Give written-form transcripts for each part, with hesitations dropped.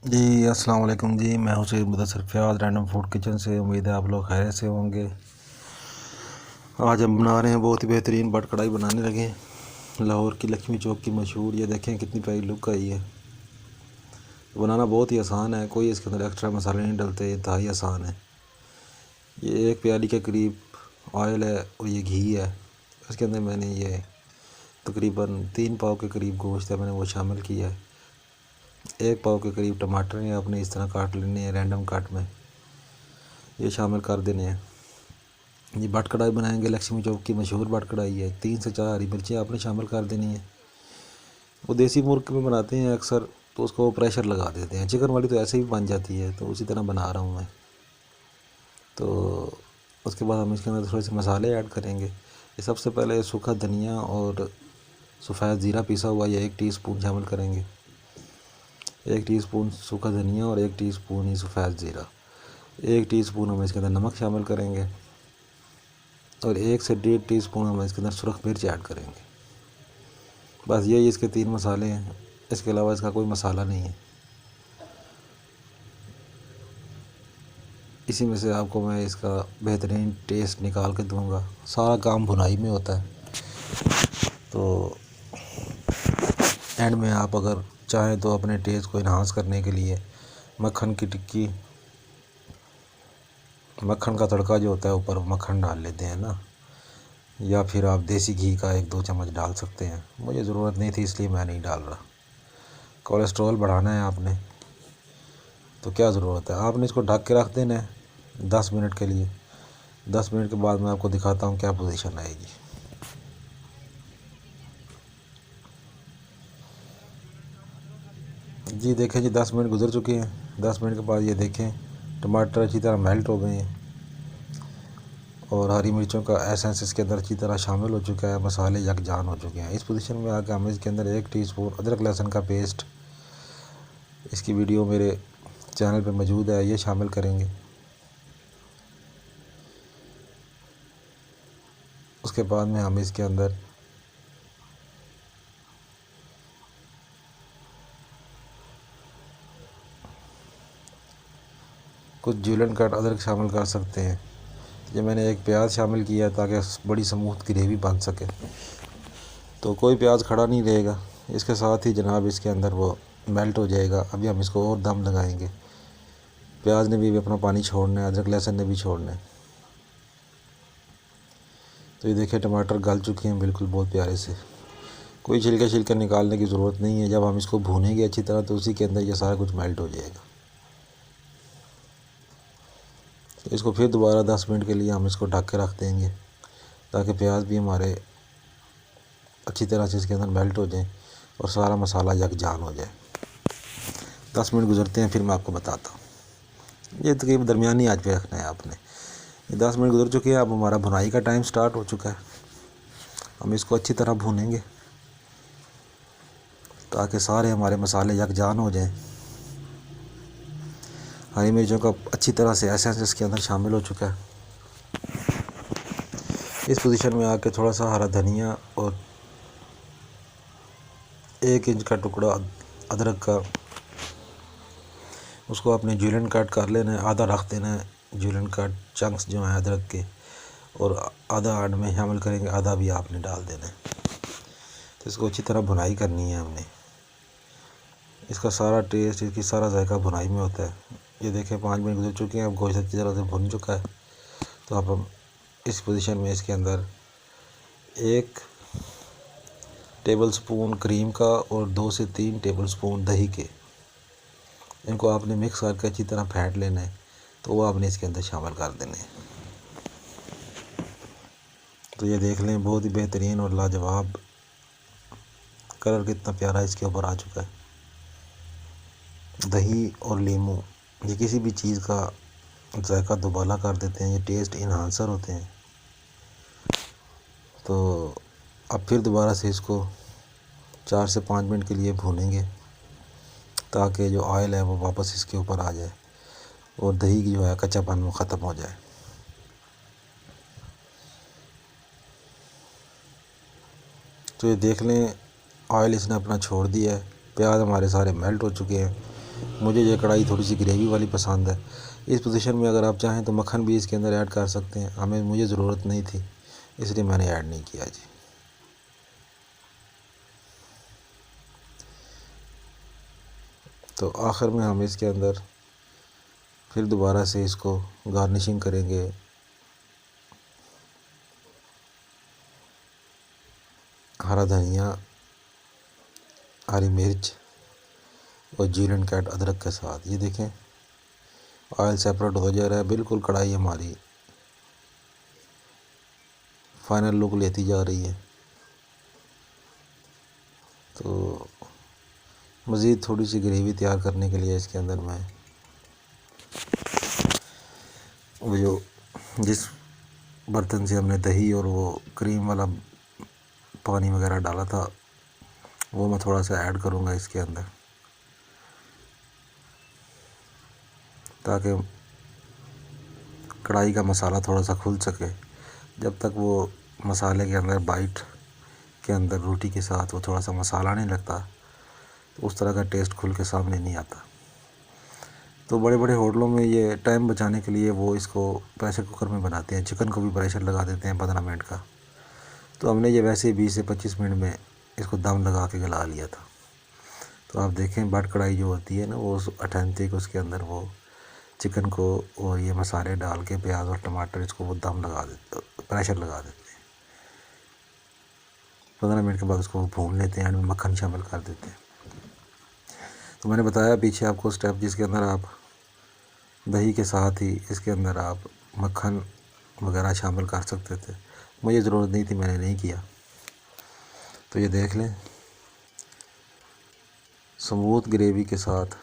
जी अस्सलाम वालेकुम जी। मैं हूं Syed Mudassir Fayaz random food kitchen से। उम्मीद है आप लोग खैर से होंगे। आज हम बना रहे हैं बहुत ही बेहतरीन बट कढ़ाई बनाने लगे हैं। लाहौर की लक्ष्मी चौक की मशहूर। ये देखें कितनी प्यारी लुक आई है। बनाना बहुत ही आसान है, कोई इसके अंदर एक्स्ट्रा मसाले नहीं डलते, ये इंतहाई आसान है। ये एक प्याली के करीब ऑयल है और ये घी है। इसके अंदर मैंने ये तकरीबन 3 पाव के करीब गोश्त है, मैंने वो शामिल किया है। 1 पाव के करीब टमाटर हैं, आपने इस तरह काट लेने हैं रैंडम कट में, ये शामिल कर देने हैं। ये बट कढ़ाई बनाएंगे, लक्ष्मी चौक की मशहूर बट कढ़ाई है। 3 से 4 हरी मिर्चें आपने शामिल कर देनी है। वो देसी मुर्ग में बनाते हैं अक्सर, तो उसको वो प्रेशर लगा देते हैं। चिकन वाली तो ऐसे ही बन जाती है, तो उसी तरह बना रहा हूँ मैं। तो उसके बाद हम इसके अंदर थोड़े से मसाले ऐड करेंगे। ये सबसे पहले सूखा धनिया और सफ़ेद ज़ीरा पिसा हुआ ये 1 टीस्पून शामिल करेंगे। 1 टीस्पून सूखा धनिया और 1 टीस्पून ही सफ़ेद ज़ीरा। 1 टीस्पून हम इसके अंदर नमक शामिल करेंगे और 1 से 1.5 टीस्पून हम इसके अंदर सुरख मिर्च ऐड करेंगे। बस यही इसके 3 मसाले हैं, इसके अलावा इसका कोई मसाला नहीं है। इसी में से आपको मैं इसका बेहतरीन टेस्ट निकाल के दूंगा। सारा काम भुनाई में होता है, तो एंड में आप अगर चाहें तो अपने टेस्ट को इन्हांस करने के लिए मक्खन की टिक्की, मक्खन का तड़का जो होता है ऊपर मक्खन डाल लेते हैं ना, या फिर आप देसी घी का 1-2 चम्मच डाल सकते हैं। मुझे ज़रूरत नहीं थी इसलिए मैं नहीं डाल रहा। कोलेस्ट्रॉल बढ़ाना है आपने तो क्या ज़रूरत है, आपने इसको ढक के रख देना है 10 मिनट के लिए। 10 मिनट के बाद मैं आपको दिखाता हूँ क्या पोजीशन आएगी। जी देखें जी, 10 मिनट गुजर चुके हैं। 10 मिनट के बाद ये देखें टमाटर अच्छी तरह मेल्ट हो गए हैं और हरी मिर्चों का एसेंस इसके अंदर अच्छी तरह शामिल हो चुका है, मसाले यकजान हो चुके हैं। इस पोजीशन में आकर हम इसके अंदर 1 टीस्पून अदरक लहसुन का पेस्ट, इसकी वीडियो मेरे चैनल पर मौजूद है, ये शामिल करेंगे। उसके बाद में हम इसके अंदर कुछ जूलन कट अदरक शामिल कर सकते हैं। ये मैंने एक प्याज शामिल किया है ताकि बड़ी स्मूथ ग्रेवी बन सके, तो कोई प्याज खड़ा नहीं रहेगा। इसके साथ ही जनाब इसके अंदर वो मेल्ट हो जाएगा। अभी हम इसको और दम लगाएंगे। प्याज ने भी अपना पानी छोड़ना है, अदरक लहसुन ने भी छोड़ना है। तो ये देखिए टमाटर गल चुके हैं बिल्कुल बहुत प्यारे से। कोई छिलके छिलके निकालने की ज़रूरत नहीं है। जब हम इसको भूनेंगे अच्छी तरह तो उसी के अंदर ये सारा कुछ मेल्ट हो जाएगा। तो इसको फिर दोबारा 10 मिनट के लिए हम इसको ढक के रख देंगे ताकि प्याज भी हमारे अच्छी तरह से इसके अंदर मेल्ट हो जाए और सारा मसाला यकजान हो जाए। 10 मिनट गुजरते हैं, फिर मैं आपको बताता हूँ। ये तकरीबन दरमियानी आंच पे रखना है आपने। ये 10 मिनट गुजर चुके हैं, अब हमारा भुनाई का टाइम स्टार्ट हो चुका है। हम इसको अच्छी तरह भूनेंगे ताकि सारे हमारे मसाले यकजान हो जाएं। हरी मिर्चों का अच्छी तरह से एसेंस इसके अंदर शामिल हो चुका है। इस पोजीशन में आके थोड़ा सा हरा धनिया और 1 इंच का टुकड़ा अदरक का, उसको आपने जूलियन कट कर लेना है। आधा रख देना है जूलियन कट चंक्स जो हैं अदरक के, और आधा आड में शामिल करेंगे, आधा भी आपने डाल देना है। तो इसको अच्छी तरह भुनाई करनी है हमने। इसका सारा टेस्ट, इसकी सारा जायका भुनाई में होता है। ये देखें 5 मिनट गुजर चुके हैं, अब गोश्त अच्छी तरह से भुन चुका है। तो अब हम इस पोजीशन में इसके अंदर 1 टेबल स्पून क्रीम का और 2 से 3 टेबल स्पून दही के, इनको आपने मिक्स करके अच्छी तरह फेंट लेना है। तो वो आपने इसके अंदर शामिल कर देने हैं। तो ये देख लें बहुत ही बेहतरीन और लाजवाब कलर कितना प्यारा इसके ऊपर आ चुका है। दही और लीमू ये किसी भी चीज़ का जायका दुबाला कर देते हैं, ये टेस्ट इन्हांसर होते हैं। तो अब फिर दोबारा से इसको 4 से 5 मिनट के लिए भूनेंगे ताकि जो ऑयल है वो वापस इसके ऊपर आ जाए और दही की जो है कच्चापन वो ख़त्म हो जाए। तो ये देख लें ऑयल इसने अपना छोड़ दिया है। प्याज हमारे सारे मेल्ट हो चुके हैं। मुझे ये कढ़ाई थोड़ी सी ग्रेवी वाली पसंद है। इस पोजीशन में अगर आप चाहें तो मक्खन भी इसके अंदर ऐड कर सकते हैं, मुझे ज़रूरत नहीं थी इसलिए मैंने ऐड नहीं किया जी। तो आखिर में हम इसके अंदर फिर दोबारा से इसको गार्निशिंग करेंगे हरा धनिया, हरी मिर्च और जीरन कैट अदरक के साथ। ये देखें ऑयल सेपरेट हो जा रहा है, बिल्कुल कढ़ाई हमारी फाइनल लुक लेती जा रही है। तो मज़ीद थोड़ी सी ग्रेवी तैयार करने के लिए इसके अंदर मैं वो जो जिस बर्तन से हमने दही और वो क्रीम वाला पानी वगैरह डाला था वो मैं थोड़ा सा ऐड करूँगा इसके अंदर, ताकि कढ़ाई का मसाला थोड़ा सा खुल सके। जब तक वो मसाले के अंदर बाइट के अंदर रोटी के साथ वो थोड़ा सा मसाला नहीं लगता तो उस तरह का टेस्ट खुल के सामने नहीं आता। तो बड़े बड़े होटलों में ये टाइम बचाने के लिए वो इसको प्रेशर कुकर में बनाते हैं, चिकन को भी प्रेशर लगा देते हैं 15 मिनट का। तो हमने ये वैसे 20 से 25 मिनट में इसको दम लगा के गला लिया था। तो आप देखें बट कढ़ाई जो होती है ना वो ऑथेंटिक, उसके अंदर वो चिकन को और ये मसाले डाल के प्याज और टमाटर इसको वो दम लगा देते, प्रेशर लगा देते हैं। 15 मिनट के बाद उसको भून लेते हैं, एंड में मक्खन शामिल कर देते हैं। तो मैंने बताया पीछे आपको स्टेप, जिसके अंदर आप दही के साथ ही इसके अंदर आप मक्खन वगैरह शामिल कर सकते थे। मुझे ज़रूरत नहीं थी, मैंने नहीं किया। तो ये देख लें स्मूथ ग्रेवी के साथ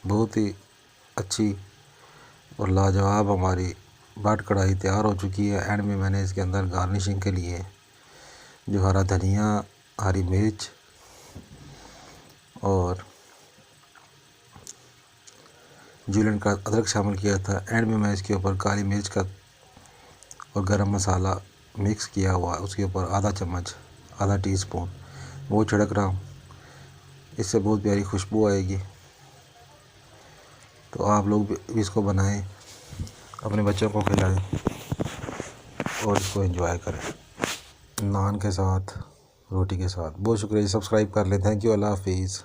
बहुत ही अच्छी और लाजवाब हमारी बाट कढ़ाई तैयार हो चुकी है। एंड में मैंने इसके अंदर गार्निशिंग के लिए जो हरा धनिया, हरी मिर्च और जीलन का अदरक शामिल किया था। एंड में मैं इसके ऊपर काली मिर्च का और गरम मसाला मिक्स किया हुआ उसके ऊपर आधा टीस्पून वो छिड़क रहा हूँ। इससे बहुत प्यारी खुशबू आएगी। तो आप लोग भी इसको बनाएं, अपने बच्चों को खिलाएं और इसको एंजॉय करें नान के साथ, रोटी के साथ। बहुत शुक्रिया, सब्सक्राइब कर लें। थैंक यू, अल्लाह हाफिज़।